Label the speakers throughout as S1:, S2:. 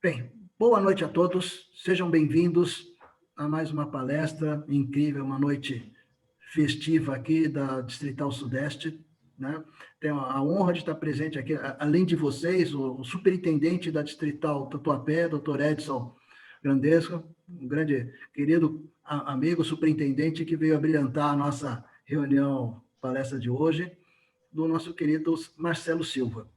S1: Bem, boa noite a todos, sejam bem-vindos a mais uma palestra incrível, uma noite festiva aqui da Distrital Sudeste, né? Tenho a honra de estar presente aqui, além de vocês, o superintendente da Distrital Tatuapé, Dr. Edson Grandesco, um grande, querido amigo superintendente que veio abrilhantar a nossa reunião, palestra de hoje, do nosso querido Marcelo Silva.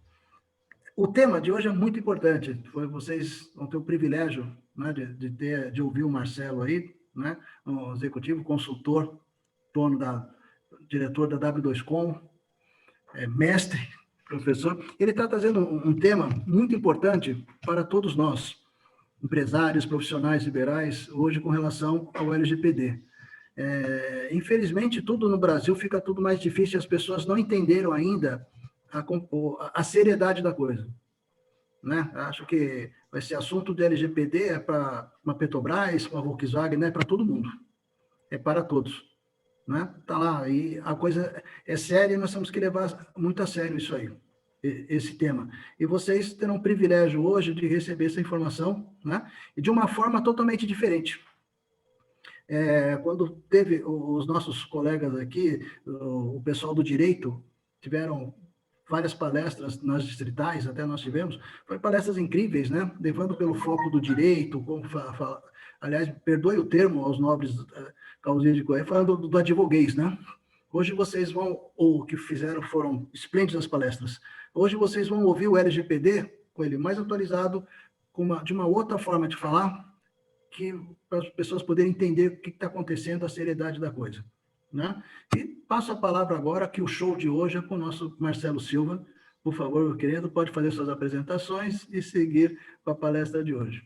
S1: O tema de hoje é muito importante. Vocês vão ter o privilégio, né, de ouvir o Marcelo aí, né, um executivo, consultor, diretor da W2Com, mestre, professor. Ele está trazendo um tema muito importante para todos nós, empresários, profissionais liberais, hoje com relação ao LGPD. Infelizmente, tudo no Brasil fica tudo mais difícil, as pessoas não entenderam ainda a seriedade da coisa. Né? Acho que esse assunto do LGPD é para uma Petrobras, uma Volkswagen, é para todo mundo, é para todos. Né? Tá lá, e a coisa é séria e nós temos que levar muito a sério isso aí, esse tema. E vocês terão o privilégio hoje de receber essa informação, né? E de uma forma totalmente diferente. Quando teve os nossos colegas aqui, o pessoal do direito, tiveram várias palestras nas distritais, até nós tivemos, foram palestras incríveis, né? Levando pelo foco do direito, aliás, perdoe o termo aos nobres causinhas de Goiás, falando do advoguês, né? Hoje vocês vão, ou o que fizeram foram esplêndidas palestras. Hoje vocês vão ouvir o LGPD, com ele mais atualizado, de uma outra forma de falar, para as pessoas poderem entender o que está acontecendo, a seriedade da coisa. Né? E passo a palavra agora, que o show de hoje é com o nosso Marcelo Silva. Por favor, meu querido, pode fazer suas apresentações e seguir com a palestra de hoje.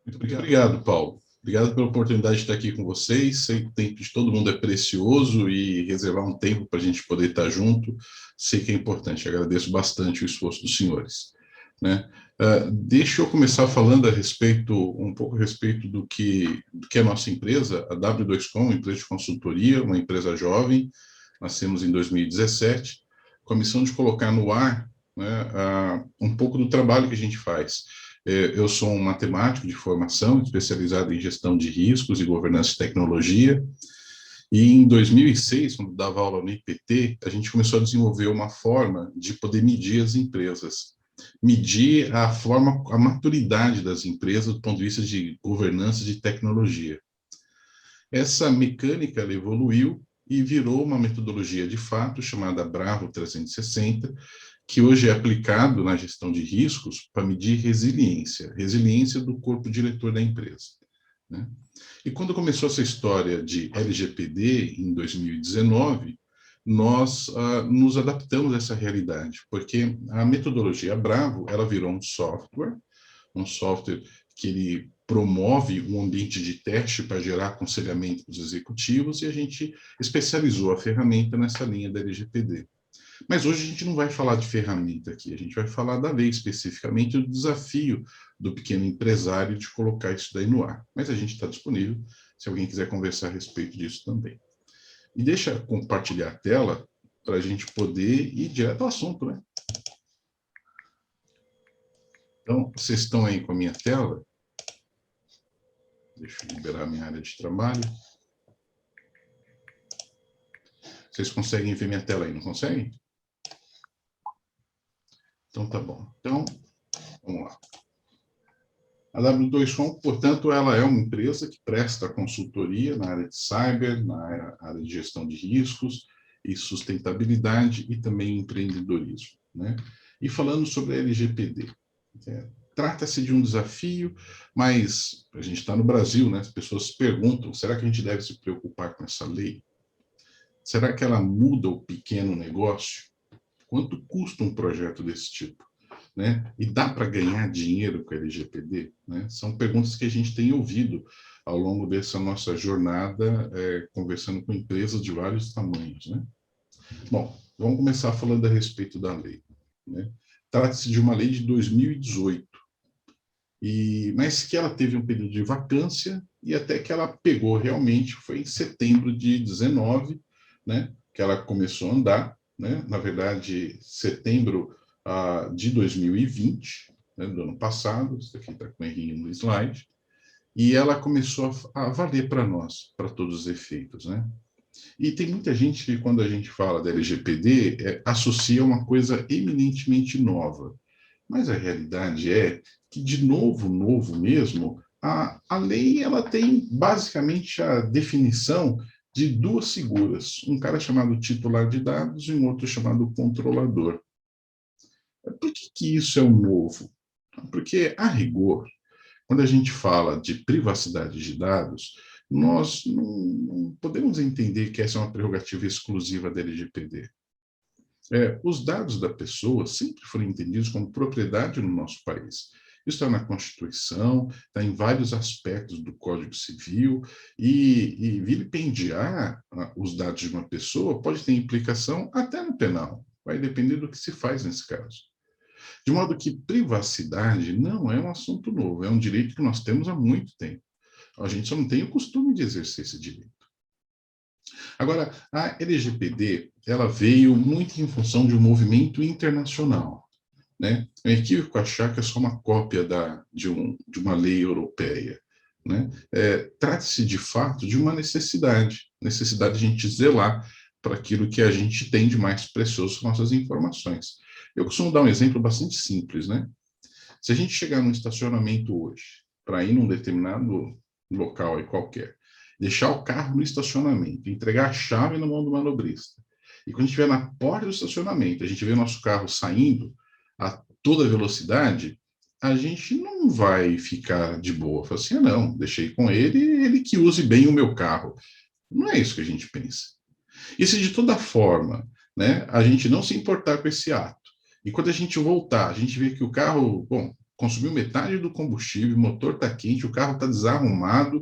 S2: Muito obrigado, Paulo. Obrigado pela oportunidade de estar aqui com vocês. Sei que o tempo de todo mundo é precioso e reservar um tempo para a gente poder estar junto, sei que é importante. Agradeço bastante o esforço dos senhores. Né? Deixa eu começar falando um pouco a respeito do que é a nossa empresa, a W2Com, uma empresa de consultoria, uma empresa jovem, nascemos em 2017, com a missão de colocar no ar, né, um pouco do trabalho que a gente faz. Eu sou um matemático de formação, especializado em gestão de riscos e governança de tecnologia, e em 2006, quando dava aula no IPT, a gente começou a desenvolver uma forma de poder medir as empresas, medir a maturidade das empresas do ponto de vista de governança de tecnologia. Essa mecânica ela evoluiu e virou uma metodologia de fato chamada Bravo 360, que hoje é aplicado na gestão de riscos para medir resiliência do corpo diretor da empresa. Né? E quando começou essa história de LGPD, em 2019, nós nos adaptamos a essa realidade, porque a metodologia Bravo, ela virou um software que ele promove um ambiente de teste para gerar aconselhamento dos executivos, e a gente especializou a ferramenta nessa linha da LGPD. Mas hoje a gente não vai falar de ferramenta aqui, a gente vai falar da lei especificamente, do desafio do pequeno empresário de colocar isso daí no ar. Mas a gente está disponível, se alguém quiser conversar a respeito disso também. E deixa eu compartilhar a tela para a gente poder ir direto ao assunto, né? Então, vocês estão aí com a minha tela? Deixa eu liberar a minha área de trabalho. Vocês conseguem ver minha tela aí, não conseguem? Então, tá bom. Então, vamos lá. A W2Com, portanto, ela é uma empresa que presta consultoria na área de cyber, na área de gestão de riscos e sustentabilidade e também empreendedorismo. Né? E falando sobre a LGPD, trata-se de um desafio, mas a gente está no Brasil, né? As pessoas se perguntam, será que a gente deve se preocupar com essa lei? Será que ela muda o pequeno negócio? Quanto custa um projeto desse tipo? Né? E dá para ganhar dinheiro com a LGPD? Né? São perguntas que a gente tem ouvido ao longo dessa nossa jornada, conversando com empresas de vários tamanhos. Né? Bom, vamos começar falando a respeito da lei. Né? Trata-se de uma lei de 2018, mas que ela teve um período de vacância e até que ela pegou realmente, foi em setembro de 19, né, que ela começou a andar, né? Na verdade, setembro de 2020, né, do ano passado, isso aqui está com errinho no slide, e ela começou a valer para nós, para todos os efeitos, né? E tem muita gente que, quando a gente fala da LGPD, associa uma coisa eminentemente nova. Mas a realidade é que, de novo mesmo, a lei ela tem basicamente a definição de duas figuras, um cara chamado titular de dados e um outro chamado controlador. Por que isso é um novo? Porque, a rigor, quando a gente fala de privacidade de dados, nós não podemos entender que essa é uma prerrogativa exclusiva da LGPD. Os dados da pessoa sempre foram entendidos como propriedade no nosso país. Isso está na Constituição, está em vários aspectos do Código Civil, e vilipendiar os dados de uma pessoa pode ter implicação até no penal. Vai depender do que se faz nesse caso. De modo que privacidade não é um assunto novo, é um direito que nós temos há muito tempo. A gente só não tem o costume de exercer esse direito. Agora, a LGPD, ela veio muito em função de um movimento internacional, né? É equívoco achar que é só uma cópia de uma lei europeia, né? Trata-se, de fato, de uma necessidade de a gente zelar para aquilo que a gente tem de mais precioso, nossas informações. Eu costumo dar um exemplo bastante simples, né? Se a gente chegar num estacionamento hoje, para ir num determinado local aí qualquer, deixar o carro no estacionamento, entregar a chave na mão do manobrista, e quando a gente estiver na porta do estacionamento, a gente vê o nosso carro saindo a toda velocidade, a gente não vai ficar de boa. Fala assim, não, deixei com ele que use bem o meu carro. Não é isso que a gente pensa. E se de toda forma, né, a gente não se importar com esse ato, e quando a gente voltar, a gente vê que o carro, bom, consumiu metade do combustível, o motor está quente, o carro está desarrumado,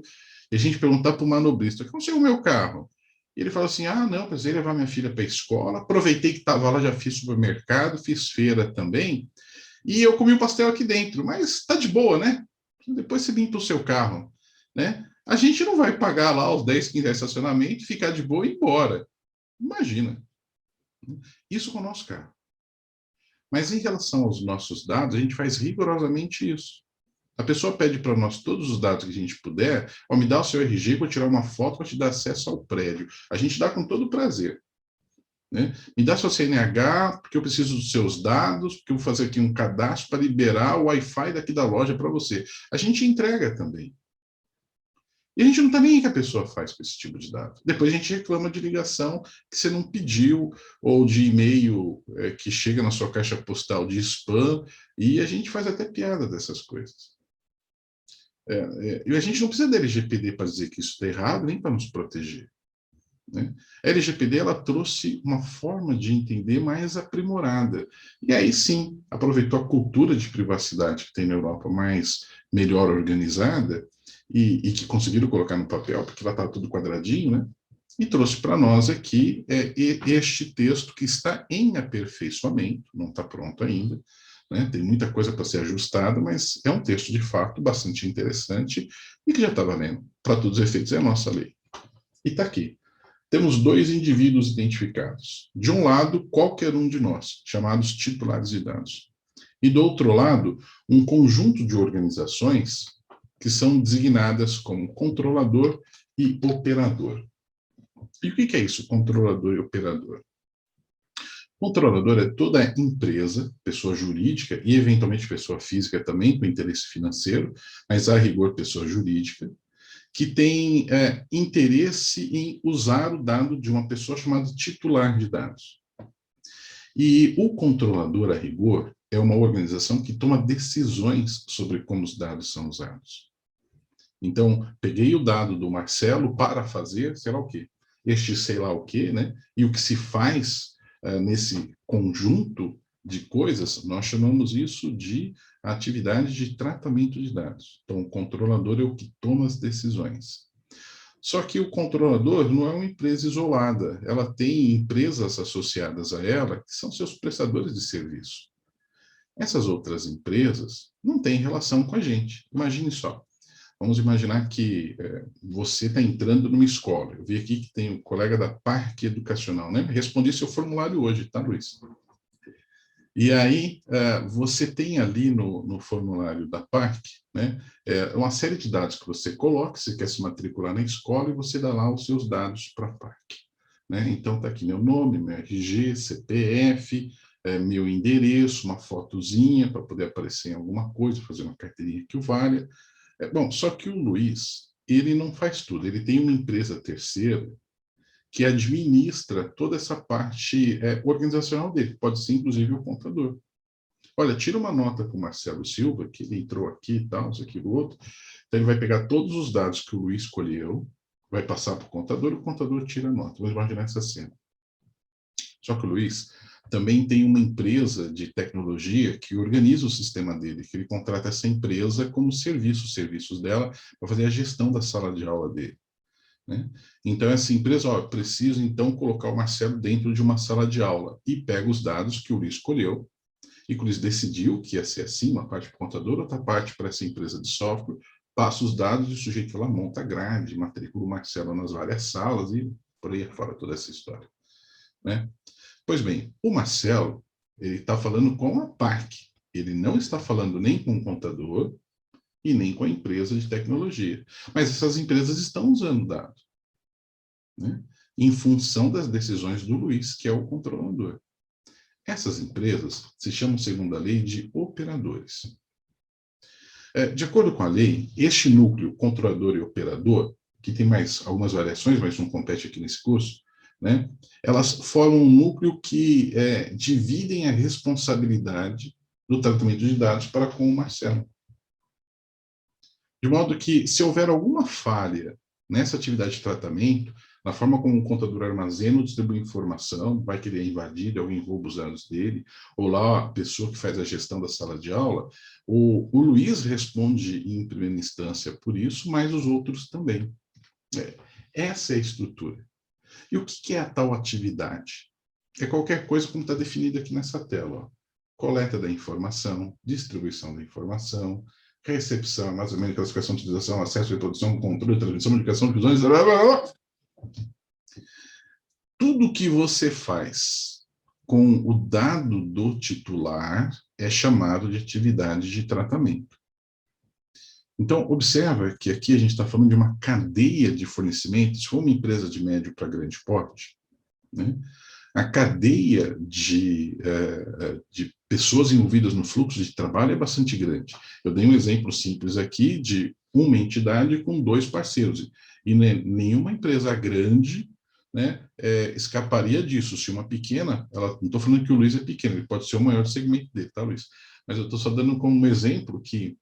S2: e a gente perguntar para o manobrista, como é o meu carro? E ele fala assim, não, precisei levar minha filha para a escola, aproveitei que estava lá, já fiz supermercado, fiz feira também, e eu comi um pastel aqui dentro, mas está de boa, né? Depois você limpa o seu carro, né? A gente não vai pagar lá os 10, 15 estacionamento, ficar de boa e ir embora. Imagina. Isso com o nosso carro. Mas em relação aos nossos dados, a gente faz rigorosamente isso. A pessoa pede para nós todos os dados que a gente puder, me dá o seu RG, vou tirar uma foto para te dar acesso ao prédio. A gente dá com todo prazer. Né? Me dá seu CNH, porque eu preciso dos seus dados, porque eu vou fazer aqui um cadastro para liberar o Wi-Fi daqui da loja para você. A gente entrega também. E a gente não está nem aí que a pessoa faz com esse tipo de dado. Depois a gente reclama de ligação que você não pediu, ou de e-mail que chega na sua caixa postal de spam, e a gente faz até piada dessas coisas. E a gente não precisa da LGPD para dizer que isso está errado, nem para nos proteger. Né? A LGPD ela trouxe uma forma de entender mais aprimorada. E aí sim, aproveitou a cultura de privacidade que tem na Europa melhor organizada, e que conseguiram colocar no papel, porque lá está tudo quadradinho, né? E trouxe para nós aqui este texto que está em aperfeiçoamento, não está pronto ainda, né? Tem muita coisa para ser ajustada, mas é um texto de fato bastante interessante e que já está valendo. Para todos os efeitos, é a nossa lei. E está aqui. Temos 2 indivíduos identificados. De um lado, qualquer um de nós, chamados titulares de dados. E do outro lado, um conjunto de organizações que são designadas como controlador e operador. E o que é isso, controlador e operador? Controlador é toda empresa, pessoa jurídica e eventualmente pessoa física também com interesse financeiro, mas a rigor pessoa jurídica, que tem interesse em usar o dado de uma pessoa chamada titular de dados. E o controlador, a rigor, é uma organização que toma decisões sobre como os dados são usados. Então, peguei o dado do Marcelo para fazer, sei lá o quê, este sei lá o quê, né? E o que se faz nesse conjunto de coisas, nós chamamos isso de atividade de tratamento de dados. Então, o controlador é o que toma as decisões. Só que o controlador não é uma empresa isolada, ela tem empresas associadas a ela que são seus prestadores de serviço. Essas outras empresas não têm relação com a gente. Imagine só. Vamos imaginar que você está entrando numa escola. Eu vi aqui que tem um colega da Parque Educacional, né? Respondi seu formulário hoje, tá, Luiz? E aí, você tem ali no formulário da PAC, né, uma série de dados que você coloca, você quer se matricular na escola, e você dá lá os seus dados para a PAC. Né? Então, está aqui meu nome, meu RG, CPF, meu endereço, uma fotozinha para poder aparecer em alguma coisa, fazer uma carteirinha que o valha. Bom, só que o Luiz, ele não faz tudo, ele tem uma empresa terceira que administra toda essa parte organizacional dele, pode ser inclusive o contador. Olha, tira uma nota com o Marcelo Silva, que ele entrou aqui e tal, isso aqui, o outro. Então, ele vai pegar todos os dados que o Luiz escolheu, vai passar para o contador tira a nota. Vamos imaginar essa cena. Só que o Luiz também tem uma empresa de tecnologia que organiza o sistema dele, que ele contrata essa empresa como serviço, os serviços dela, para fazer a gestão da sala de aula dele. Né? Então, essa empresa, preciso então colocar o Marcelo dentro de uma sala de aula, e pega os dados que o Luiz escolheu, e que o Luiz decidiu que ia ser assim, uma parte para o contador, outra parte para essa empresa de software, passa os dados e o sujeito lá monta a grade, matricula o Marcelo nas várias salas e por aí fora toda essa história. Né? Pois bem, o Marcelo, ele está falando com a PAC, ele não está falando nem com o contador e nem com a empresa de tecnologia. Mas essas empresas estão usando dados, né? Em função das decisões do Luiz, que é o controlador. Essas empresas se chamam, segundo a lei, de operadores. De acordo com a lei, este núcleo controlador e operador, que tem mais algumas variações, mas não compete aqui nesse curso, né, elas formam um núcleo que dividem a responsabilidade do tratamento de dados para com o Marcelo. De modo que, se houver alguma falha nessa atividade de tratamento, na forma como o contador armazena ou distribui informação, vai querer invadir, alguém rouba os dados dele, ou lá a pessoa que faz a gestão da sala de aula, o Luiz responde em primeira instância por isso, mas os outros também. Essa é a estrutura. E o que é a tal atividade? É qualquer coisa como está definido aqui nessa tela. Coleta da informação, distribuição da informação, recepção, armazenamento, classificação, utilização, acesso, reprodução, controle, transmissão, modificação, divisões, blá, blá, blá. Tudo que você faz com o dado do titular é chamado de atividade de tratamento. Então, observa que aqui a gente está falando de uma cadeia de fornecimento. Se for uma empresa de médio para grande porte, né, a cadeia de pessoas envolvidas no fluxo de trabalho é bastante grande. Eu dei um exemplo simples aqui de uma entidade com 2 parceiros, e nenhuma empresa grande, né, escaparia disso. Se uma pequena, não estou falando que o Luiz é pequeno, ele pode ser o maior segmento dele, tá, Luiz? Mas eu estou só dando como um exemplo que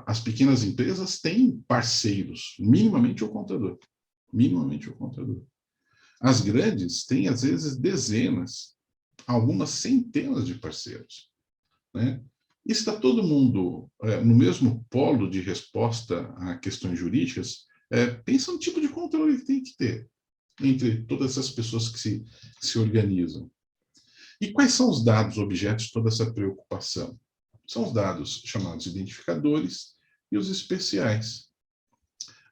S2: as pequenas empresas têm parceiros, minimamente o contador. Minimamente o contador. As grandes têm, às vezes, dezenas, algumas centenas de parceiros. Né? E está todo mundo no mesmo polo de resposta a questões jurídicas, pensa no tipo de controle que tem que ter entre todas essas pessoas que se organizam. E quais são os dados objetos de toda essa preocupação? São os dados chamados identificadores e os especiais.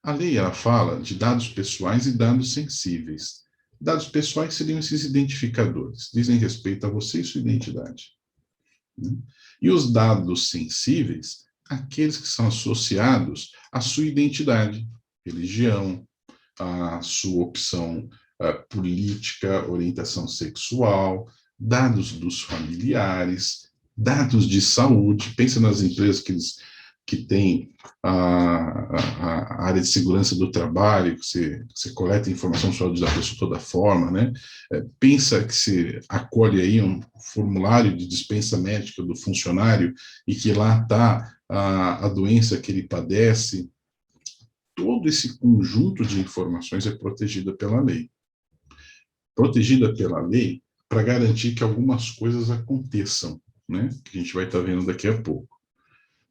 S2: A lei ela fala de dados pessoais e dados sensíveis. Dados pessoais seriam esses identificadores, dizem respeito a você e sua identidade. E os dados sensíveis, aqueles que são associados à sua identidade, religião, à sua opção política, orientação sexual, dados dos familiares, dados de saúde. Pensa nas empresas que têm a área de segurança do trabalho, que você coleta informação sobre a pessoa de toda forma, né? Pensa que você acolhe aí um formulário de dispensa médica do funcionário e que lá está a doença que ele padece. Todo esse conjunto de informações é protegida pela lei. Protegida pela lei para garantir que algumas coisas aconteçam, né? Que a gente vai estar vendo daqui a pouco.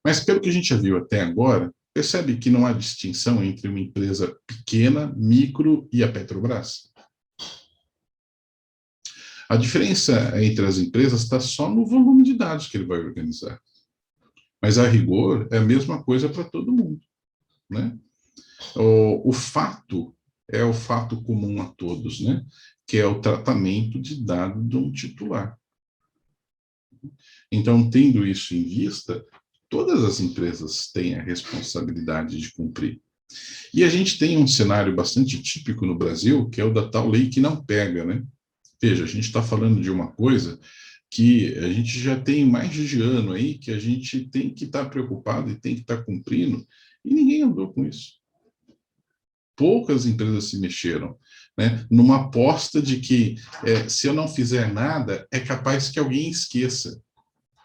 S2: Mas, pelo que a gente já viu até agora, percebe que não há distinção entre uma empresa pequena, micro e a Petrobras? A diferença entre as empresas está só no volume de dados que ele vai organizar. Mas, a rigor, é a mesma coisa para todo mundo, né? O fato é o fato comum a todos, né? Que é o tratamento de dado de um titular. Então, tendo isso em vista, todas as empresas têm a responsabilidade de cumprir. E a gente tem um cenário bastante típico no Brasil, que é o da tal lei que não pega, né? Veja, a gente está falando de uma coisa que a gente já tem mais de ano aí, que a gente tem que estar preocupado e tem que estar cumprindo, e ninguém andou com isso. Poucas empresas se mexeram, né? Numa aposta de que se eu não fizer nada, é capaz que alguém esqueça.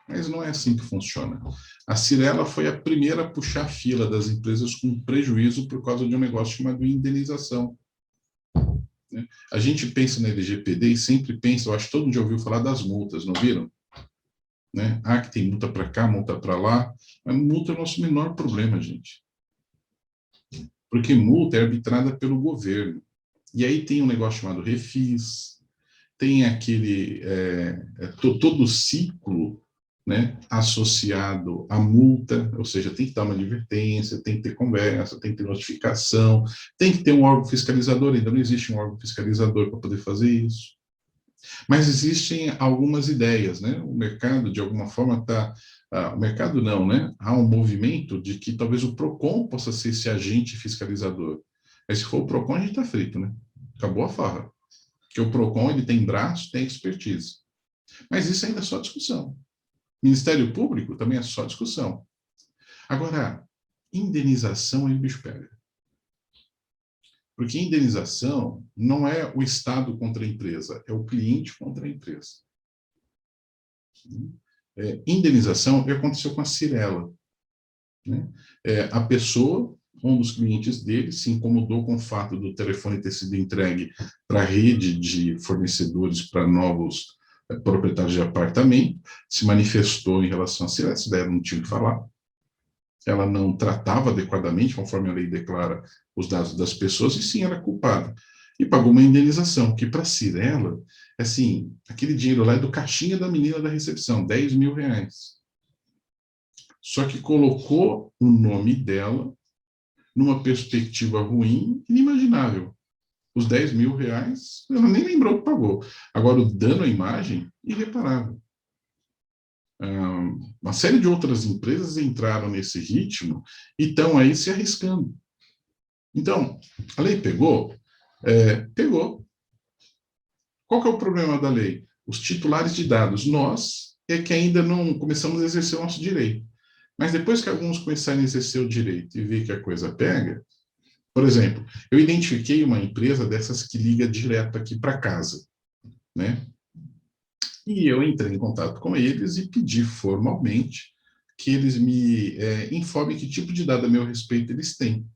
S2: Mas não é assim que funciona. A Cyrela foi a primeira a puxar a fila das empresas com prejuízo por causa de um negócio chamado indenização. Né? A gente pensa na LGPD e sempre pensa, eu acho que todo mundo já ouviu falar das multas, não viram? Né? Ah, que tem multa para cá, multa para lá. Mas multa é o nosso menor problema, gente. Porque multa é arbitrada pelo governo. E aí tem um negócio chamado refis, tem aquele todo o ciclo, né, associado à multa, ou seja, tem que dar uma advertência, tem que ter conversa, tem que ter notificação, tem que ter um órgão fiscalizador, ainda não existe um órgão fiscalizador para poder fazer isso. Mas existem algumas ideias, né? O mercado, de alguma forma, está... o mercado não, né? Há um movimento de que talvez o PROCON possa ser esse agente fiscalizador. Mas se for o PROCON, a gente está frito, né? Acabou a farra. Porque o PROCON, ele tem braço, tem expertise. Mas isso ainda é só discussão. Ministério Público também é só discussão. Agora, indenização aí o bicho pega. Porque indenização não é o Estado contra a empresa, é o cliente contra a empresa. Indenização aconteceu com a Cyrela. Né? A pessoa, um dos clientes dele, se incomodou com o fato do telefone ter sido entregue para a rede de fornecedores para novos proprietários de apartamento, se manifestou em relação a Cyrela, essa ideia não tinha o que falar. Ela não tratava adequadamente, conforme a lei declara, os dados das pessoas, e sim, era culpada. E pagou uma indenização, que para a Cyrela, assim, aquele dinheiro lá é do caixinha da menina da recepção, R$10.000. Só que colocou o nome dela numa perspectiva ruim, inimaginável. Os R$10.000, ela nem lembrou que pagou. Agora, o dano à imagem, irreparável. Uma série de outras empresas entraram nesse ritmo e estão aí se arriscando. Então, a lei pegou? Pegou. Qual que é o problema da lei? Os titulares de dados. Nós é que ainda não começamos a exercer o nosso direito. Mas depois que alguns começarem a exercer o direito e ver que a coisa pega, por exemplo, eu identifiquei uma empresa dessas que liga direto aqui para casa, né? E eu entrei em contato com eles e pedi formalmente que eles me informem que tipo de dado a meu respeito eles têm.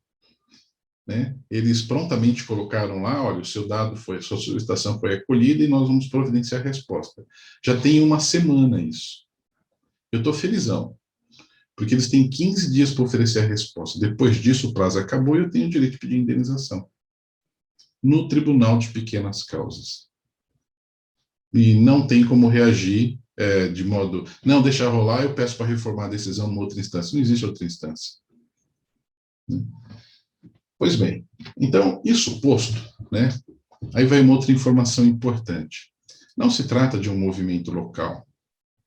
S2: Né? Eles prontamente colocaram lá, olha, o seu dado foi, sua solicitação foi acolhida e nós vamos providenciar a resposta. Já tem uma semana isso. Eu estou felizão, porque eles têm 15 dias para oferecer a resposta. Depois disso, o prazo acabou e eu tenho o direito de pedir indenização no Tribunal de Pequenas Causas. E não tem como reagir de modo, não, deixar rolar, eu peço para reformar a decisão numa outra instância. Não existe outra instância. Pois bem, então, isso posto, né, aí vai uma outra informação importante. Não se trata de um movimento local.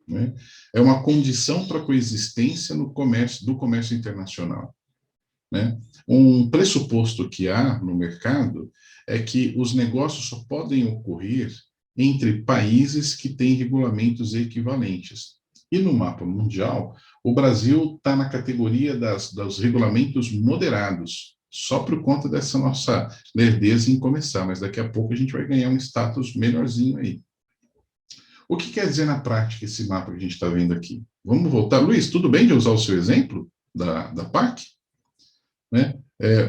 S2: Né? É uma condição para a coexistência do comércio internacional. Né? Um pressuposto que há no mercado é que os negócios só podem ocorrer entre países que têm regulamentos equivalentes. E no mapa mundial, o Brasil está na categoria dos regulamentos moderados, só por conta dessa nossa lerdeza em começar, mas daqui a pouco a gente vai ganhar um status melhorzinho aí. O que quer dizer na prática esse mapa que a gente está vendo aqui? Vamos voltar. Luiz, tudo bem de usar o seu exemplo da PAC? Né?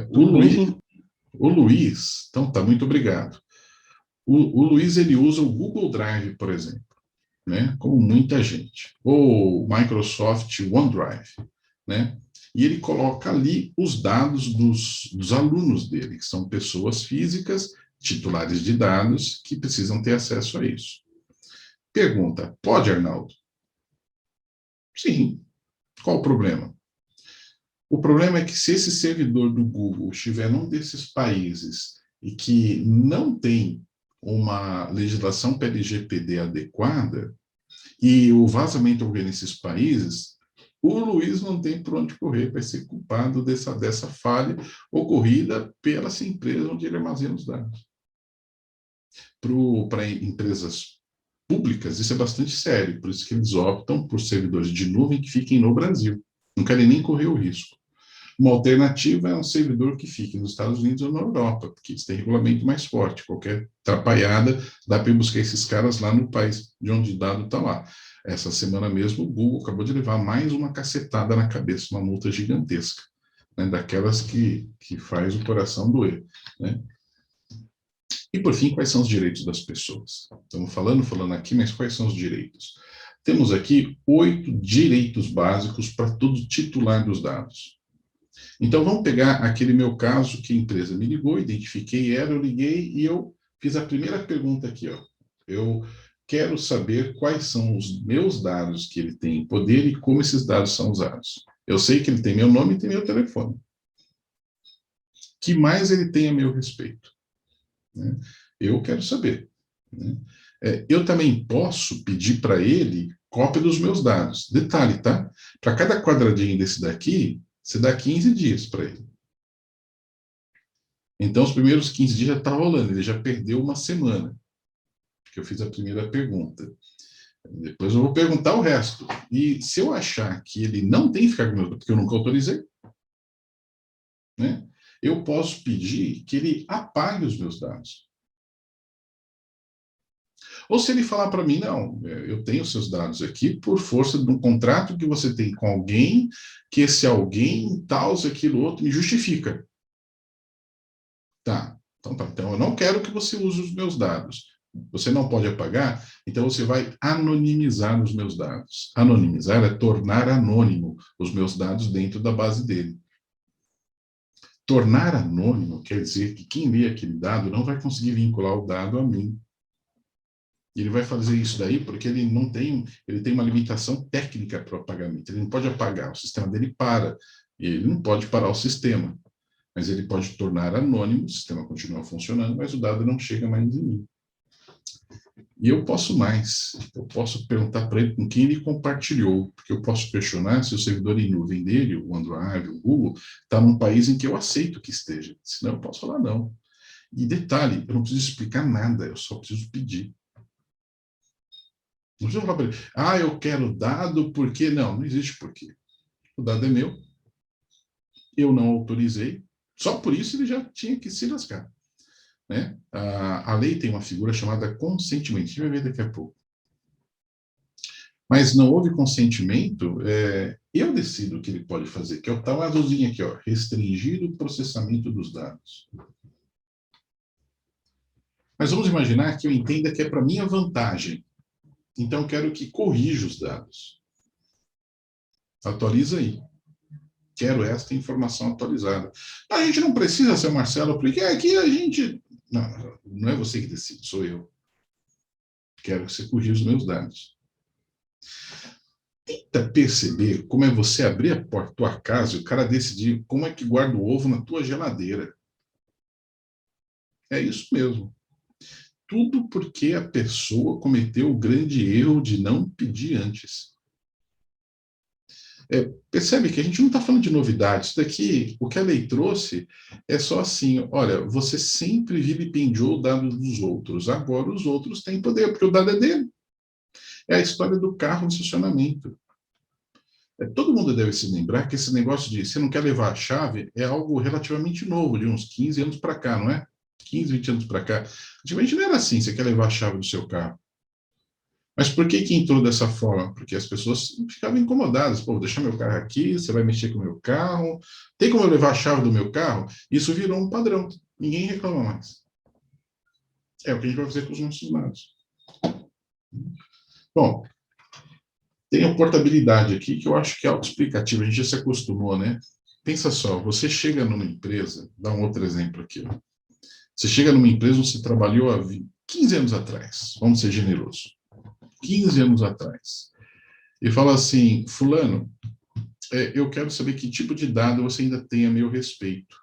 S2: O Luiz, então tá, muito obrigado. O Luiz, ele usa o Google Drive, por exemplo, né? Como muita gente. Ou o Microsoft OneDrive, né? E ele coloca ali os dados dos alunos dele, que são pessoas físicas, titulares de dados, que precisam ter acesso a isso. Pergunta, pode, Arnaldo? Sim. Qual o problema? O problema é que se esse servidor do Google estiver num desses países e que não tem uma legislação para LGPD adequada, e o vazamento ocorrer nesses países, o Luiz não tem por onde correr, vai ser culpado dessa falha ocorrida pela essa empresa onde ele armazena os dados. Para empresas públicas, isso é bastante sério, por isso que eles optam por servidores de nuvem que fiquem no Brasil. Não querem nem correr o risco. Uma alternativa é um servidor que fique nos Estados Unidos ou na Europa, porque eles têm regulamento mais forte. Qualquer atrapalhada, dá para buscar esses caras lá no país de onde o dado está lá. Essa semana mesmo, o Google acabou de levar mais uma cacetada na cabeça, uma multa gigantesca, né, daquelas que faz o coração doer, né? E, por fim, quais são os direitos das pessoas? Estamos falando aqui, mas quais são os direitos? Temos aqui 8 direitos básicos para todo titular dos dados. Então, vamos pegar aquele meu caso que a empresa me ligou, identifiquei ela, eu liguei e eu fiz a primeira pergunta aqui, ó. Eu quero saber quais são os meus dados que ele tem em poder e como esses dados são usados. Eu sei que ele tem meu nome e tem meu telefone. Que mais ele tem a meu respeito? Né? Eu quero saber. Né? Eu também posso pedir para ele cópia dos meus dados. Detalhe, tá? Para cada quadradinho desse daqui, você dá 15 dias para ele. Então, os primeiros 15 dias já está rolando, ele já perdeu uma semana, porque eu fiz a primeira pergunta. Depois eu vou perguntar o resto. E se eu achar que ele não tem que ficar com meus dados, porque eu nunca autorizei, né? Eu posso pedir que ele apague os meus dados. Ou se ele falar para mim, não, eu tenho seus dados aqui por força de um contrato que você tem com alguém, que esse alguém, tal, aquilo outro, me justifica. Tá, então eu não quero que você use os meus dados. Você não pode apagar, então você vai anonimizar os meus dados. Anonimizar é tornar anônimo os meus dados dentro da base dele. Tornar anônimo quer dizer que quem lê aquele dado não vai conseguir vincular o dado a mim. Ele vai fazer isso daí porque ele tem uma limitação técnica para o apagamento. Ele não pode apagar, o sistema dele para. Ele não pode parar o sistema, mas ele pode tornar anônimo, o sistema continua funcionando, mas o dado não chega mais em mim. E eu posso mais, eu posso perguntar para ele com quem ele compartilhou, porque eu posso questionar se o servidor em nuvem dele, o OneDrive, o Google, está num país em que eu aceito que esteja, senão eu posso falar não. E detalhe, eu não preciso explicar nada, eu só preciso pedir. Não precisa falar para ele, eu quero dado porque... Não existe porquê. O dado é meu, eu não autorizei, só por isso ele já tinha que se lascar. Né? A lei tem uma figura chamada consentimento, a gente vai ver daqui a pouco. Mas não houve consentimento, eu decido o que ele pode fazer, que é o tal azulzinho aqui, ó, restringir o processamento dos dados. Mas vamos imaginar que eu entenda que é para minha vantagem. Então, eu quero que corrija os dados. Atualiza aí. Quero esta informação atualizada. A gente não precisa ser Marcelo, porque aqui a gente... Não é você que decide, sou eu. Quero que você corrija os meus dados. Tenta perceber como é você abrir a porta da tua casa e o cara decidir como é que guarda o ovo na tua geladeira. É isso mesmo. Tudo porque a pessoa cometeu o grande erro de não pedir antes. Percebe que a gente não está falando de novidade. Isso daqui, o que a lei trouxe, é só assim, olha, você sempre vilipendiou o dado dos outros, agora os outros têm poder, porque o dado é dele. É a história do carro no estacionamento. Todo mundo deve se lembrar que esse negócio de você não quer levar a chave é algo relativamente novo, de uns 15 anos para cá, não é? 15, 20 anos para cá. Antigamente não era assim, você quer levar a chave do seu carro. Mas por que entrou dessa forma? Porque as pessoas ficavam incomodadas. Pô, vou deixar meu carro aqui, você vai mexer com o meu carro. Tem como eu levar a chave do meu carro? Isso virou um padrão. Ninguém reclama mais. É o que a gente vai fazer com os nossos dados. Bom, tem a portabilidade aqui, que eu acho que é autoexplicativa. A gente já se acostumou, né? Pensa só, você chega numa empresa, dá um outro exemplo aqui. Ó. Você chega numa empresa, você trabalhou há 15 anos atrás. Vamos ser generosos. 15 anos atrás, e fala assim, fulano, eu quero saber que tipo de dado você ainda tem a meu respeito.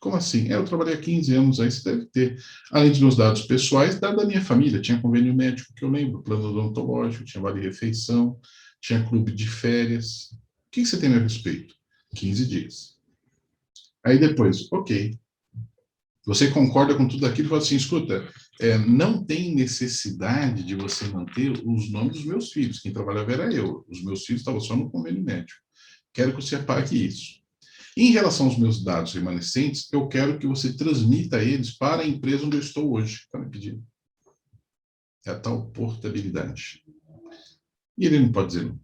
S2: Como assim? Eu trabalhei há 15 anos, aí você deve ter, além dos meus dados pessoais, dados da minha família. Tinha convênio médico, que eu lembro, plano odontológico, tinha vale-refeição, tinha clube de férias. O que você tem a respeito? 15 dias. Aí depois, ok. Você concorda com tudo aquilo e fala assim, escuta, não tem necessidade de você manter os nomes dos meus filhos. Quem trabalhava era eu. Os meus filhos estavam só no convênio médico. Quero que você apague isso. Em relação aos meus dados remanescentes, eu quero que você transmita eles para a empresa onde eu estou hoje. Está me pedindo. É a tal portabilidade. E ele não pode dizer não.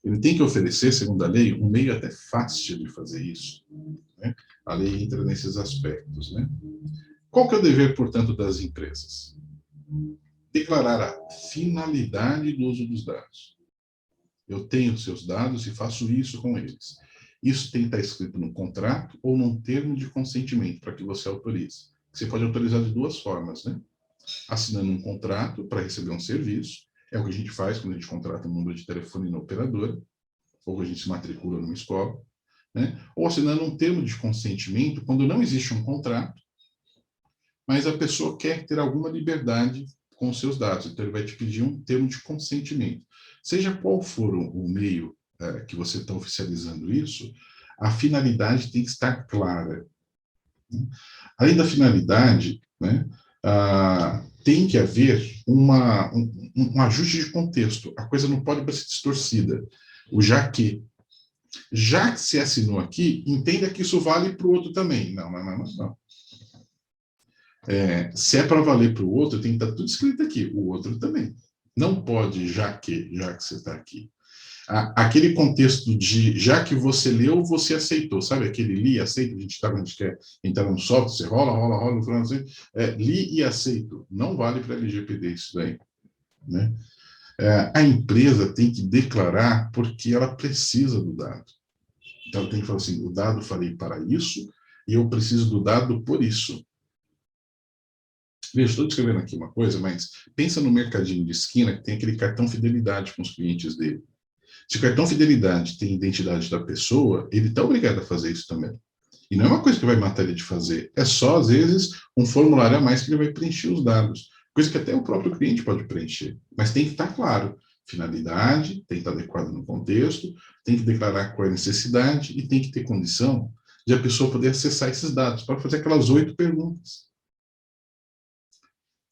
S2: Ele tem que oferecer, segundo a lei, um meio até fácil de fazer isso. Né? A lei entra nesses aspectos. Né? Qual que é o dever, portanto, das empresas? Declarar a finalidade do uso dos dados. Eu tenho seus dados e faço isso com eles. Isso tem que estar escrito num contrato ou num termo de consentimento para que você autorize. Você pode autorizar de duas formas, né? Assinando um contrato para receber um serviço, é o que a gente faz quando a gente contrata um número de telefone na operadora, ou a gente se matricula numa escola, né? Ou assinando um termo de consentimento quando não existe um contrato, mas a pessoa quer ter alguma liberdade com os seus dados. Então, ele vai te pedir um termo de consentimento. Seja qual for o meio que você está oficializando isso, a finalidade tem que estar clara. Além da finalidade, né, tem que haver um ajuste de contexto. A coisa não pode ser distorcida. O já que. Já que se assinou aqui, entenda que isso vale para o outro também. Não. Se é para valer para o outro, tem que estar tudo escrito aqui. O outro também. Não pode, já que você está aqui. Aquele contexto de, já que você leu, você aceitou. Sabe aquele li e aceito? A gente está quando a gente quer entrar no software, você rola, no final, assim, li e aceito. Não vale para LGPD isso daí. Né? A empresa tem que declarar porque ela precisa do dado. Então, ela tem que falar assim, o dado falei para isso e eu preciso do dado por isso. Veja, estou descrevendo aqui uma coisa, mas pensa no mercadinho de esquina que tem aquele cartão fidelidade com os clientes dele. Se o cartão fidelidade tem identidade da pessoa, ele está obrigado a fazer isso também. E não é uma coisa que vai matar ele de fazer, é só, às vezes, um formulário a mais que ele vai preencher os dados. Coisa que até o próprio cliente pode preencher. Mas tem que estar claro. Finalidade, tem que estar adequado no contexto, tem que declarar qual é a necessidade e tem que ter condição de a pessoa poder acessar esses dados para fazer aquelas 8 perguntas.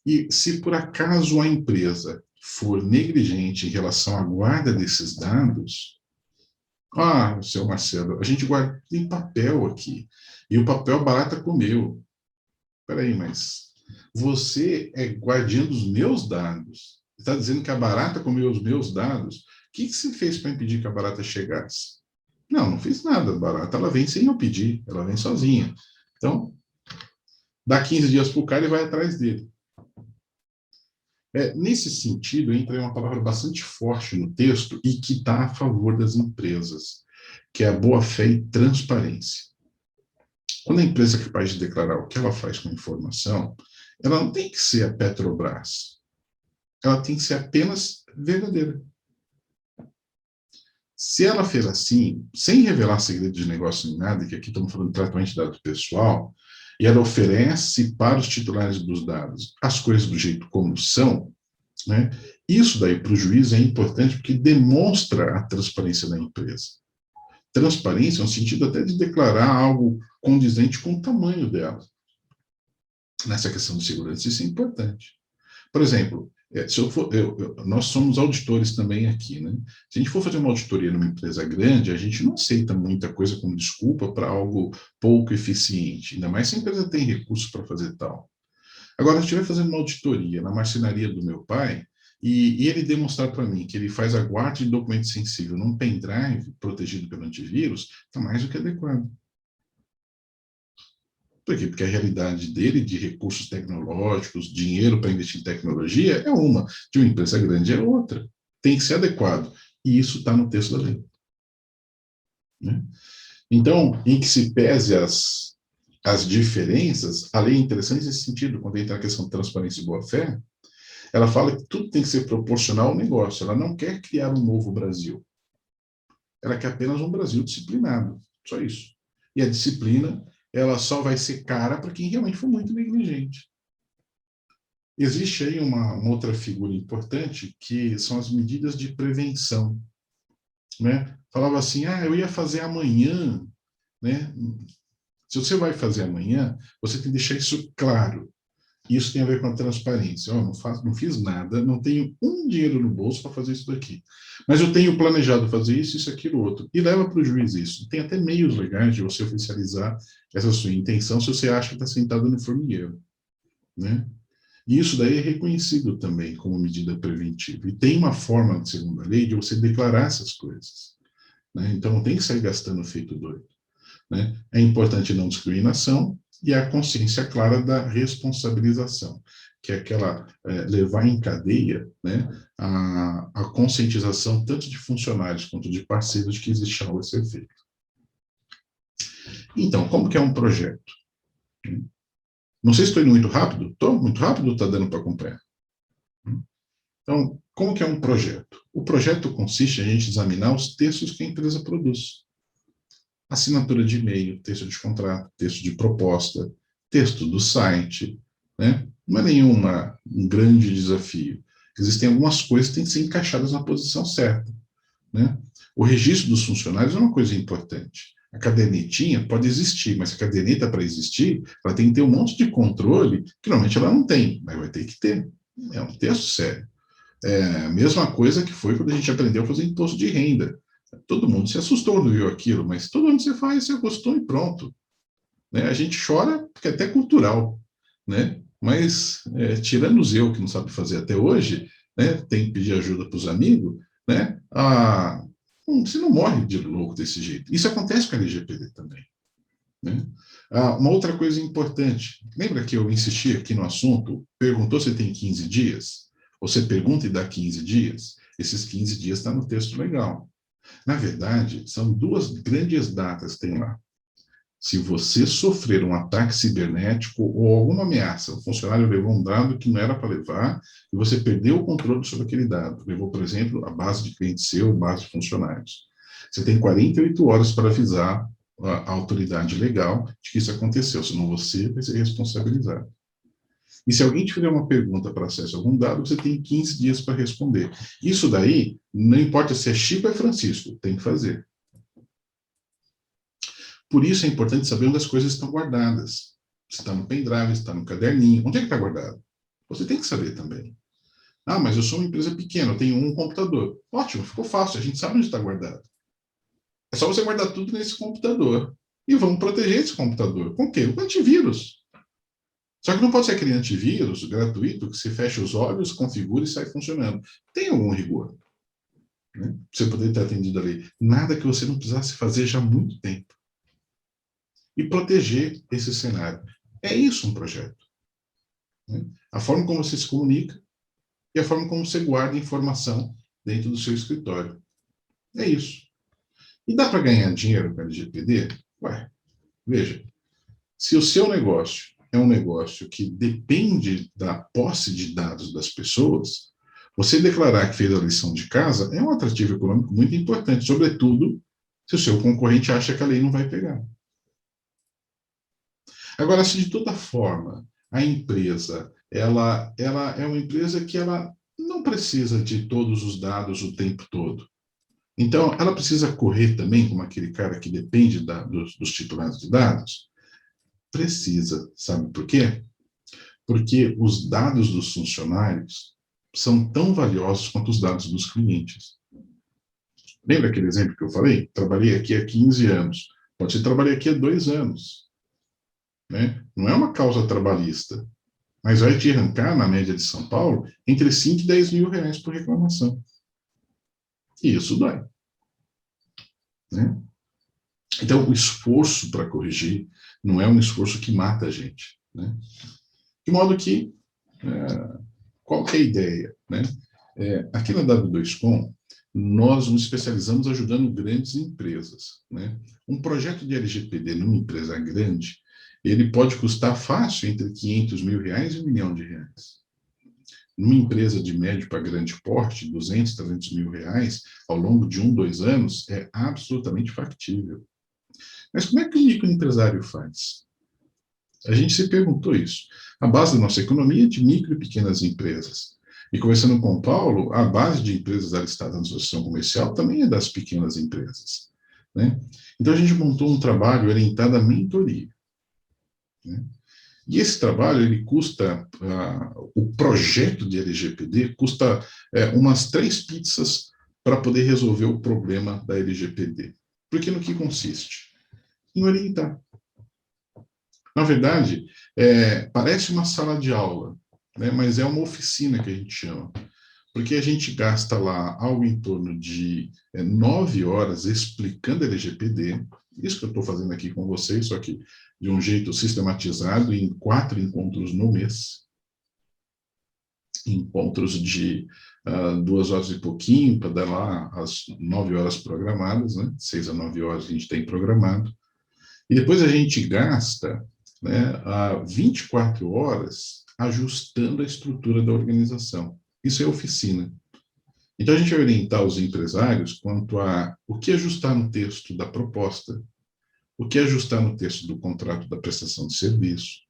S2: E se por acaso a empresa for negligente em relação à guarda desses dados, seu Marcelo, a gente guarda em papel aqui, e o papel barata comeu. Espera aí, mas você é guardião dos meus dados, está dizendo que a barata comeu os meus dados, o que você fez para impedir que a barata chegasse? Não fiz nada, a barata ela vem sem eu pedir, ela vem sozinha. Então, dá 15 dias para o cara e vai atrás dele. Nesse sentido, entra uma palavra bastante forte no texto e que está a favor das empresas, que é a boa-fé e transparência. Quando a empresa é capaz de declarar o que ela faz com a informação, ela não tem que ser a Petrobras. Ela tem que ser apenas verdadeira. Se ela fez assim, sem revelar segredo de negócio nem nada, que aqui estamos falando de tratamento de dados pessoal, e ela oferece para os titulares dos dados as coisas do jeito como são, né? Isso daí para o juiz é importante porque demonstra a transparência da empresa. Transparência no sentido até de declarar algo condizente com o tamanho dela. Nessa questão de segurança, isso é importante. Por exemplo, nós somos auditores também aqui, né? Se a gente for fazer uma auditoria numa empresa grande, a gente não aceita muita coisa como desculpa para algo pouco eficiente, ainda mais se a empresa tem recursos para fazer tal. Agora, se eu estiver fazendo uma auditoria na marcenaria do meu pai, e ele demonstrar para mim que ele faz a guarda de documento sensível num pendrive protegido pelo antivírus, está mais do que adequado. Por quê? Porque a realidade dele de recursos tecnológicos, dinheiro para investir em tecnologia é uma, de uma empresa grande é outra. Tem que ser adequado. E isso está no texto da lei. Né? Então, em que se pese as diferenças, a lei é interessante nesse sentido, quando entra a questão de transparência e boa-fé, ela fala que tudo tem que ser proporcional ao negócio. Ela não quer criar um novo Brasil. Ela quer apenas um Brasil disciplinado. Só isso. E a disciplina, ela só vai ser cara para quem realmente for muito negligente. Existe aí uma outra figura importante, que são as medidas de prevenção, né? Falava assim, eu ia fazer amanhã, né? Se você vai fazer amanhã, você tem que deixar isso claro. Isso tem a ver com a transparência. Não fiz nada, não tenho um dinheiro no bolso para fazer isso daqui. Mas eu tenho planejado fazer isso, aquilo, outro. E leva para o juiz isso. Tem até meios legais de você oficializar essa sua intenção se você acha que está sentado no formigueiro, né? E isso daí é reconhecido também como medida preventiva. E tem uma forma, segundo a lei, de você declarar essas coisas, né? Então, não tem que sair gastando feito doido, né? É importante não discriminação e a consciência clara da responsabilização, que é aquela levar em cadeia, né, a conscientização tanto de funcionários quanto de parceiros de que existe algo a ser feito. Então, como que é um projeto? Não sei se estou indo muito rápido. Estou muito rápido ou está dando para acompanhar? Então, como que é um projeto? O projeto consiste em a gente examinar os textos que a empresa produz. Assinatura de e-mail, texto de contrato, texto de proposta, texto do site, né? Não é um grande desafio. Existem algumas coisas que têm que ser encaixadas na posição certa, né? O registro dos funcionários é uma coisa importante. A cadernetinha pode existir, mas a caderneta, para existir, ela tem que ter um monte de controle que normalmente ela não tem, mas vai ter que ter. É um texto sério. É a mesma coisa que foi quando a gente aprendeu a fazer imposto de renda. Todo mundo se assustou quando viu aquilo, mas todo ano você faz, você gostou e pronto. Né? A gente chora porque é até cultural, né? Mas, tirando os eu que não sabe fazer até hoje, né, tem que pedir ajuda para os amigos, né? Você não morre de louco desse jeito. Isso acontece com a LGPD também, né? Uma outra coisa importante, lembra que eu insisti aqui no assunto, perguntou se tem 15 dias? Você pergunta e dá 15 dias? Esses 15 dias está no texto legal. Na verdade, são duas grandes datas que tem lá. Se você sofrer um ataque cibernético ou alguma ameaça, o funcionário levou um dado que não era para levar e você perdeu o controle sobre aquele dado. Levou, por exemplo, a base de cliente seu, a base de funcionários. Você tem 48 horas para avisar a autoridade legal de que isso aconteceu, senão você vai ser responsabilizado. E se alguém te fizer uma pergunta para acesso a algum dado, você tem 15 dias para responder. Isso daí, não importa se é Chico ou é Francisco, tem que fazer. Por isso é importante saber onde as coisas estão guardadas. Se está no pendrive, se está no caderninho, onde é que está guardado? Você tem que saber também. Mas eu sou uma empresa pequena, eu tenho um computador. Ótimo, ficou fácil, a gente sabe onde está guardado. É só você guardar tudo nesse computador. E vamos proteger esse computador. Com o quê? Com antivírus. Só que não pode ser aquele antivírus gratuito que você fecha os olhos, configura e sai funcionando. Tem algum rigor, né? Pra você poder ter atendido a lei. Nada que você não precisasse fazer já há muito tempo. E proteger esse cenário. É isso um projeto, né? A forma como você se comunica e a forma como você guarda informação dentro do seu escritório. É isso. E dá para ganhar dinheiro com a LGPD? Veja, se o seu negócio é um negócio que depende da posse de dados das pessoas, você declarar que fez a lição de casa é um atrativo econômico muito importante, sobretudo se o seu concorrente acha que a lei não vai pegar. Agora, se de toda forma a empresa ela é uma empresa que ela não precisa de todos os dados o tempo todo. Então, ela precisa correr também como aquele cara que depende dos titulares de dados? Precisa. Sabe por quê? Porque os dados dos funcionários são tão valiosos quanto os dados dos clientes. Lembra aquele exemplo que eu falei? Trabalhei aqui há 15 anos. Pode ser trabalhei aqui há 2 anos. Né? Não é uma causa trabalhista, mas vai te arrancar, na média de São Paulo, entre 5 e 10 mil reais por reclamação. E isso dói. Né? Então, o esforço para corrigir não é um esforço que mata a gente. Né? De modo que, qual que é a ideia? Né? Aqui na W2Com, nós nos especializamos ajudando grandes empresas. Né? Um projeto de LGPD numa empresa grande, ele pode custar fácil entre 500 mil reais e R$1 milhão. Numa empresa de médio para grande porte, 200, 300 mil reais, ao longo de 1, 2 anos, é absolutamente factível. Mas como é que o microempresário faz? A gente se perguntou isso. A base da nossa economia é de micro e pequenas empresas. E conversando com o Paulo, a base de empresas alistadas na associação comercial também é das pequenas empresas, né? Então a gente montou um trabalho orientado à mentoria, né? E esse trabalho, ele custa, o projeto de LGPD custa umas 3 pizzas para poder resolver o problema da LGPD. Porque no que consiste? Em orientar. Na verdade, parece uma sala de aula, né, mas é uma oficina que a gente chama. Porque a gente gasta lá algo em torno de 9 horas explicando LGPD, isso que eu estou fazendo aqui com vocês, só que de um jeito sistematizado, em 4 encontros no mês, encontros de 2 horas e pouquinho, para dar lá as 9 horas programadas, né? 6 a 9 horas a gente tem programado, e depois a gente gasta, né, 24 horas ajustando a estrutura da organização. Isso é oficina. Então, a gente vai orientar os empresários quanto a o que ajustar no texto da proposta, o que ajustar no texto do contrato da prestação de serviço,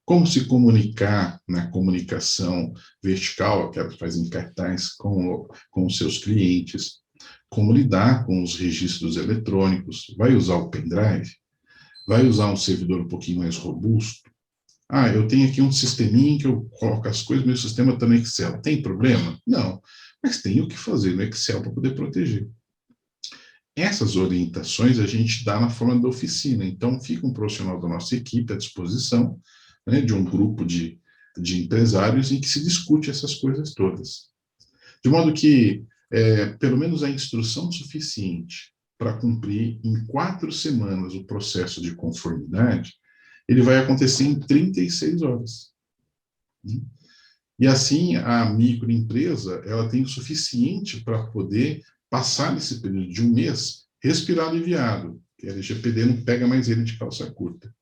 S2: como se comunicar na comunicação vertical, que ela faz em cartaz com os seus clientes, como lidar com os registros eletrônicos, vai usar o pendrive, vai usar um servidor um pouquinho mais robusto. Eu tenho aqui um sisteminha que eu coloco as coisas, meu sistema está no Excel. Tem problema? Não. Mas tem o que fazer no Excel para poder proteger. Essas orientações a gente dá na forma da oficina. Então, fica um profissional da nossa equipe à disposição, né, de um grupo de empresários em que se discute essas coisas todas. De modo que, pelo menos a instrução suficiente para cumprir em 4 semanas o processo de conformidade, ele vai acontecer em 36 horas. E assim, a microempresa, ela tem o suficiente para poder passar nesse período de um mês, respirar aliviado, que a LGPD não pega mais ele de calça curta,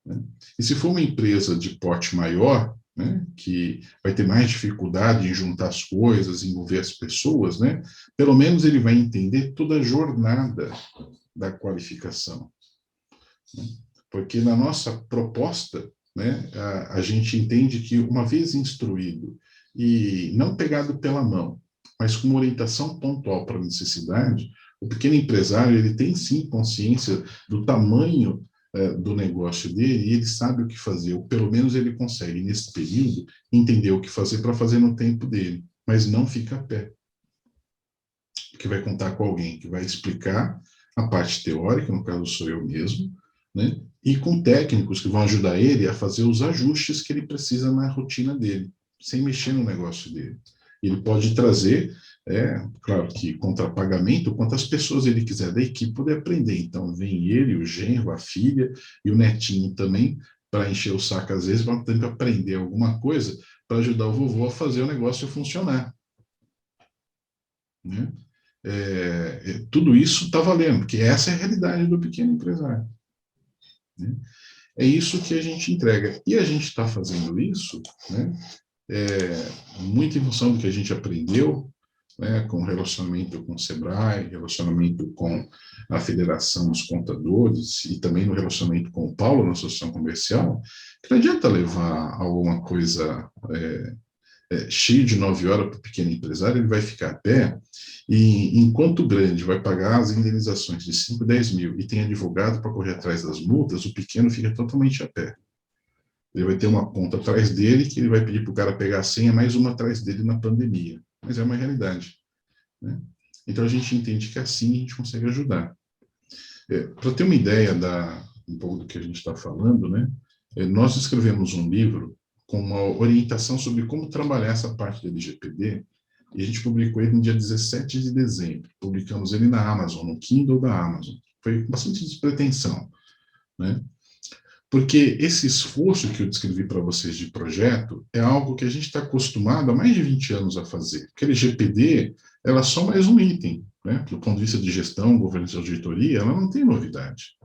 S2: né? E se for uma empresa de porte maior, né, que vai ter mais dificuldade em juntar as coisas, envolver as pessoas, né, pelo menos ele vai entender toda a jornada da qualificação, né? Porque na nossa proposta, né, a gente entende que uma vez instruído e não pegado pela mão, mas com uma orientação pontual para a necessidade, o pequeno empresário ele tem sim consciência do tamanho do negócio dele e ele sabe o que fazer, ou pelo menos ele consegue, nesse período, entender o que fazer para fazer no tempo dele, mas não fica a pé. Porque vai contar com alguém que vai explicar a parte teórica, no caso sou eu mesmo, né? E com técnicos que vão ajudar ele a fazer os ajustes que ele precisa na rotina dele, sem mexer no negócio dele. Ele pode trazer, claro que contra pagamento, quantas pessoas ele quiser da equipe poder aprender. Então, vem ele, o genro, a filha e o netinho também, para encher o saco às vezes, para tentar aprender alguma coisa para ajudar o vovô a fazer o negócio funcionar, né? Tudo isso está valendo, porque essa é a realidade do pequeno empresário, né? É isso que a gente entrega. E a gente está fazendo isso, né, muito em função do que a gente aprendeu, né, com relacionamento com o SEBRAE, relacionamento com a Federação dos Contadores e também no relacionamento com o Paulo na Associação Comercial, que não adianta levar alguma coisa cheio de 9 horas para o pequeno empresário, ele vai ficar a pé, e enquanto o grande vai pagar as indenizações de 5, 10 mil e tem advogado para correr atrás das multas, o pequeno fica totalmente a pé. Ele vai ter uma conta atrás dele, que ele vai pedir para o cara pegar a senha, mais uma atrás dele na pandemia. Mas é uma realidade, né? Então a gente entende que assim a gente consegue ajudar. Para ter uma ideia um pouco do que a gente está falando, né? Nós escrevemos um livro com uma orientação sobre como trabalhar essa parte do LGPD, e a gente publicou ele no dia 17 de dezembro. Publicamos ele na Amazon, no Kindle da Amazon. Foi bastante despretensão, né? Porque esse esforço que eu descrevi para vocês de projeto é algo que a gente está acostumado há mais de 20 anos a fazer. Porque a LGPD, ela é só mais um item, né? Do ponto de vista de gestão, governança e auditoria, ela não tem novidade,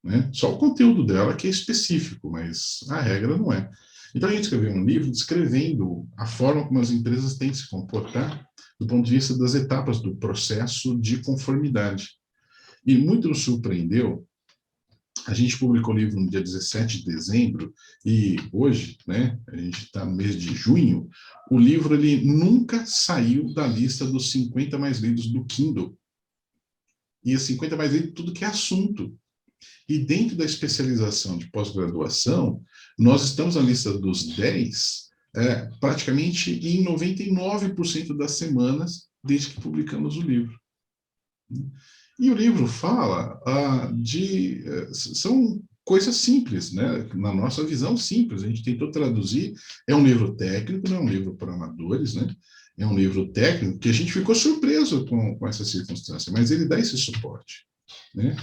S2: né? Só o conteúdo dela que é específico, mas a regra não é. Então, a gente escreveu um livro descrevendo a forma como as empresas têm que se comportar do ponto de vista das etapas do processo de conformidade. E muito nos surpreendeu A gente publicou o livro no dia 17 de dezembro e hoje, né, a gente está no mês de junho, o livro ele nunca saiu da lista dos 50 mais lidos do Kindle. E os 50 mais lidos, tudo que é assunto. E dentro da especialização de pós-graduação, nós estamos na lista dos 10, praticamente em 99% das semanas desde que publicamos o livro. E o livro fala são coisas simples, né? Na nossa visão simples, a gente tentou traduzir, é um livro técnico, não é um livro para amadores, né? É um livro técnico que a gente ficou surpreso com essa circunstância, mas ele dá esse suporte, né?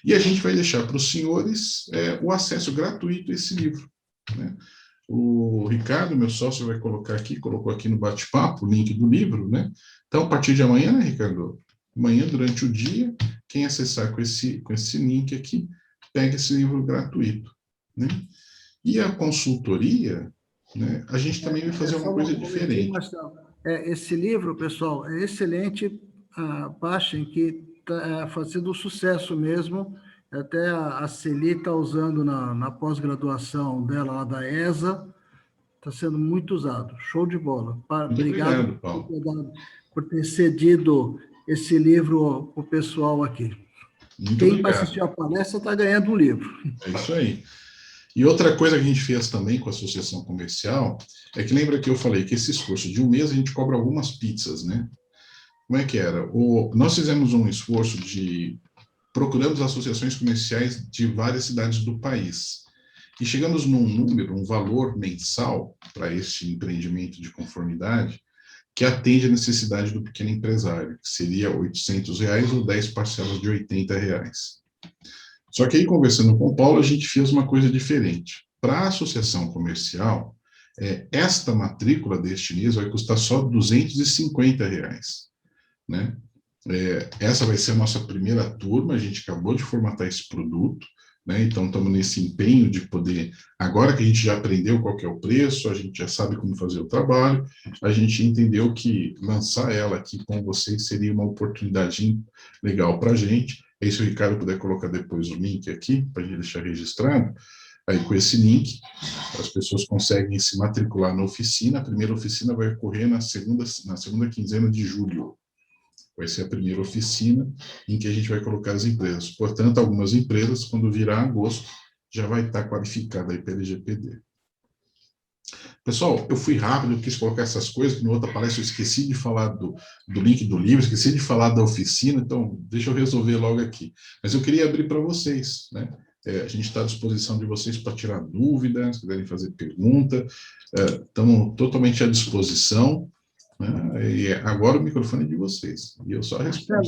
S2: E a gente vai deixar para os senhores o acesso gratuito a esse livro, né? O Ricardo, meu sócio, vai colocar aqui, colocou aqui no bate-papo o link do livro, né? Então, a partir de amanhã, né, Ricardo? Amanhã, durante o dia, quem acessar com esse link aqui, pega esse livro gratuito, né? E a consultoria, né, a gente também vai fazer uma coisa diferente.
S1: Esse livro, pessoal, é excelente, baixem, que está fazendo sucesso mesmo, até a Celi está usando na pós-graduação dela, lá da ESA, está sendo muito usado, show de bola. Obrigado, Paulo, por ter cedido esse livro para o pessoal aqui. Quem assistiu a palestra está ganhando um livro.
S2: É isso aí. E outra coisa que a gente fez também com a associação comercial é que lembra que eu falei que esse esforço de um mês a gente cobra algumas pizzas, né? Como é que era? Nós fizemos um esforço procuramos associações comerciais de várias cidades do país. E chegamos num número, um valor mensal para este empreendimento de conformidade que atende a necessidade do pequeno empresário, que seria R$ 800 ou 10 parcelas de R$ 80. Só que aí, conversando com o Paulo, a gente fez uma coisa diferente. Para a associação comercial, esta matrícula deste mês vai custar só R$ 250, né? Essa vai ser a nossa primeira turma, a gente acabou de formatar esse produto, né? Então estamos nesse empenho de poder, agora que a gente já aprendeu qual que é o preço, a gente já sabe como fazer o trabalho, a gente entendeu que lançar ela aqui com vocês seria uma oportunidade legal para a gente. Aí, se o Ricardo puder colocar depois o link aqui, para a gente deixar registrado, aí com esse link, as pessoas conseguem se matricular na oficina. A primeira oficina vai ocorrer na segunda quinzena de julho. Vai ser a primeira oficina em que a gente vai colocar as empresas. Portanto, algumas empresas, quando virar agosto, já vai estar qualificada aí pela LGPD. Pessoal, eu fui rápido, eu quis colocar essas coisas, que na outra palestra eu esqueci de falar do link do livro, esqueci de falar da oficina, então deixa eu resolver logo aqui. Mas eu queria abrir para vocês, né? A gente está à disposição de vocês para tirar dúvidas, se quiserem fazer pergunta, estamos totalmente à disposição. E agora o microfone é de vocês. E eu só respondo.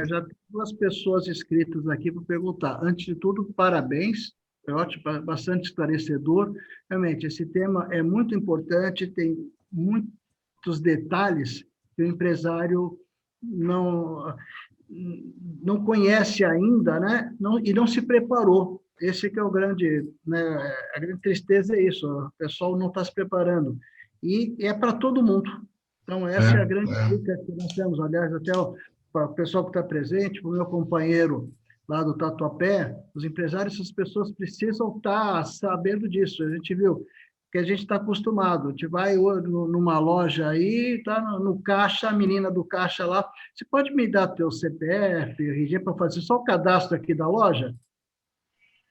S1: Já tem duas pessoas inscritas aqui para perguntar. Antes de tudo, parabéns. É ótimo, bastante esclarecedor. Realmente, esse tema é muito importante, tem muitos detalhes que o empresário não conhece ainda, né? E não se preparou. Esse que é o grande, né? A grande tristeza é isso, o pessoal não está se preparando. E é para todo mundo. Então, essa é a grande dica que nós temos. Aliás, até o pessoal que está presente, o meu companheiro lá do Tatuapé, os empresários, essas pessoas precisam estar sabendo disso. A gente viu que a gente está acostumado. A gente vai numa loja aí, está no caixa, a menina do caixa lá, você pode me dar teu CPF, RG, para fazer só o cadastro aqui da loja?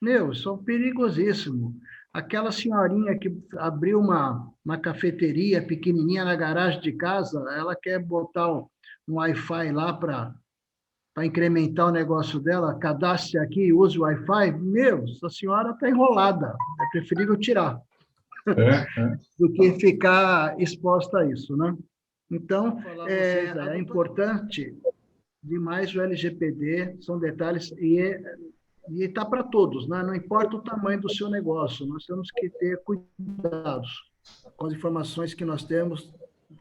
S1: Meu, isso é perigosíssimo. Aquela senhorinha que abriu uma cafeteria pequenininha na garagem de casa, ela quer botar um Wi-Fi lá para incrementar o negócio dela, cadastre aqui e use o Wi-Fi. Meu, essa senhora está enrolada. É preferível tirar do que ficar exposta a isso, né? Então, é importante demais o LGPD, são detalhes, e está para todos, né? Não importa o tamanho do seu negócio, nós temos que ter cuidados com as informações que nós temos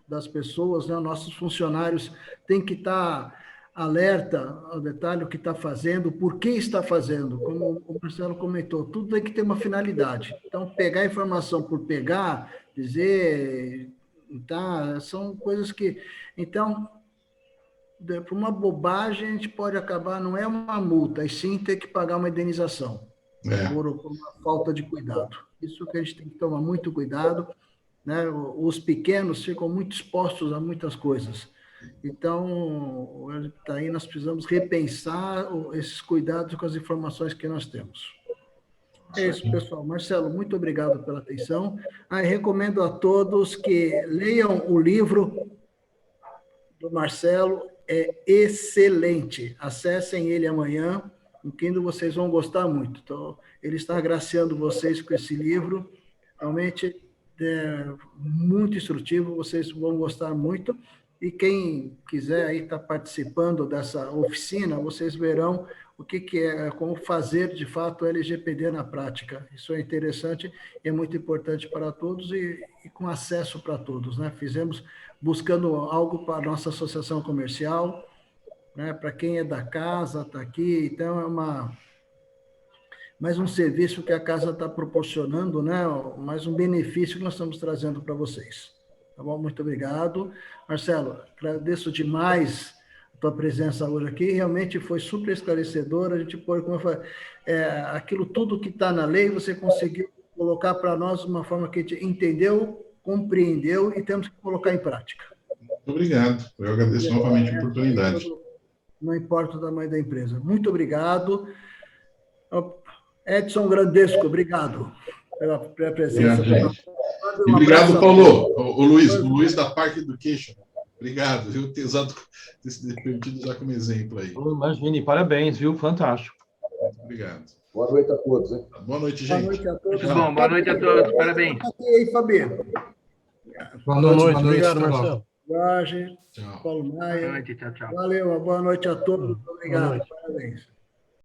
S1: das pessoas, né? Nossos funcionários têm que estar alerta ao detalhe o que está fazendo, por que está fazendo, como o Marcelo comentou, tudo tem que ter uma finalidade. Então, pegar informação por pegar, dizer, tá, são coisas que... Então, por uma bobagem, a gente pode acabar, não é uma multa, e sim ter que pagar uma indenização. por uma falta de cuidado. Isso que a gente tem que tomar muito cuidado, né? Os pequenos ficam muito expostos a muitas coisas. Então, aí nós precisamos repensar esses cuidados com as informações que nós temos. É isso, pessoal. Marcelo, muito obrigado pela atenção. Recomendo a todos que leiam o livro do Marcelo, é excelente. Acessem ele amanhã, no Kindle vocês vão gostar muito. Então, ele está agraciando vocês com esse livro, realmente muito instrutivo, vocês vão gostar muito. E quem quiser aí estar participando dessa oficina, vocês verão o que é, como fazer de fato o LGPD na prática. Isso é interessante e é muito importante para todos e com acesso para todos, né? Fizemos buscando algo para a nossa associação comercial, né? Para quem é da casa, está aqui, então é mais um serviço que a casa está proporcionando, né? Mais um benefício que nós estamos trazendo para vocês. Tá bom? Muito obrigado. Marcelo, agradeço demais a tua presença hoje aqui, realmente foi super esclarecedor, a gente pôde, como eu falei, aquilo tudo que está na lei, você conseguiu colocar para nós de uma forma que a gente entendeu, compreendeu e temos que colocar em prática.
S2: Muito obrigado, eu agradeço novamente a oportunidade.
S1: Não importa o tamanho da empresa. Muito obrigado. Edson Grandesco, obrigado pela presença.
S2: Obrigado, gente. E obrigado, Paulo. O Luiz da Park Education. Obrigado, viu? Ter usado esse permitido usar como exemplo aí.
S3: Imagine, parabéns, viu? Fantástico.
S2: Muito obrigado.
S4: Boa noite a todos. Hein?
S2: Boa noite, gente.
S1: Boa noite a todos.
S5: Muito bom, boa noite a todos. Parabéns.
S1: E aí, Fabi?
S6: Boa noite. Obrigado, Marcelo.
S1: Jorge,
S2: Tchau.
S1: Paulo Maia.
S5: Boa noite, tchau, tchau.
S1: Valeu, boa noite a todos. Obrigado. Parabéns.